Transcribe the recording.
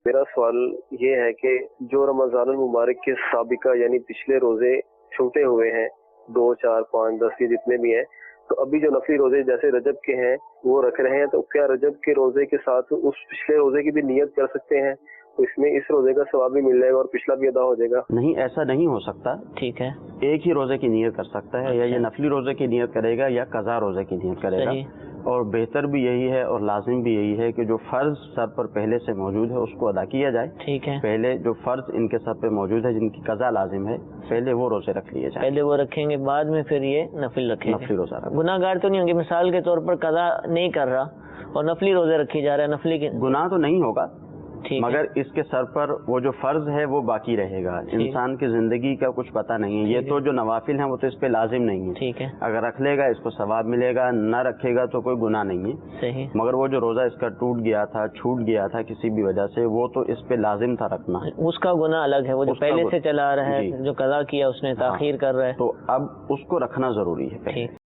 میرا سوال یہ ہے کہ جو رمضان المبارک کے سابقہ یعنی پچھلے روزے چھوٹے ہوئے ہیں 2 4 5 10 یہ جتنے بھی ہیں، تو ابھی جو نفلی روزے جیسے رجب کے ہیں وہ رکھ رہے ہیں، تو کیا رجب کے روزے کے ساتھ اس پچھلے روزے کی بھی نیت کر سکتے ہیں؟ تو اس میں اس روزے کا ثواب بھی مل جائے گا اور پچھلا بھی ادا ہو جائے گا؟ نہیں، ایسا نہیں ہو سکتا. ٹھیک ہے، ایک ہی روزے کی نیت کر سکتا ہے، یا یہ نفلی روزے کی نیت کرے گا یا قضا روزے کی نیت کرے گا. اور بہتر بھی یہی ہے اور لازم بھی یہی ہے کہ جو فرض سر پر پہلے سے موجود ہے اس کو ادا کیا جائے. ٹھیک ہے، پہلے جو فرض ان کے سر پہ موجود ہے جن کی قضا لازم ہے پہلے وہ روزے رکھ لیے جائیں. پہلے وہ رکھیں گے، بعد میں پھر یہ نفل رکھیں گے. نفلی روزہ گناہ گار تو نہیں ہوں گے؟ مثال کے طور پر قضا نہیں کر رہا اور نفلی روزے رکھی جا رہا ہے، نفلی کے گناہ تو نہیں ہوگا، ٹھیک ہے، مگر اس کے سر پر وہ جو فرض ہے وہ باقی رہے گا. انسان کی زندگی کا کچھ پتہ نہیں ہے، یہ تو جو نوافل ہیں وہ تو اس پہ لازم نہیں ہے. ٹھیک ہے، اگر رکھ لے گا اس کو ثواب ملے گا، نہ رکھے گا تو کوئی گناہ نہیں ہے. صحیح. مگر وہ جو روزہ اس کا ٹوٹ گیا تھا، چھوٹ گیا تھا کسی بھی وجہ سے، وہ تو اس پہ لازم تھا رکھنا. اس کا گناہ الگ ہے، وہ جو پہلے سے چلا آ رہا ہے، جو قضا کیا اس نے تاخیر کر رہا ہے، تو اب اس کو رکھنا ضروری ہے. ٹھیک.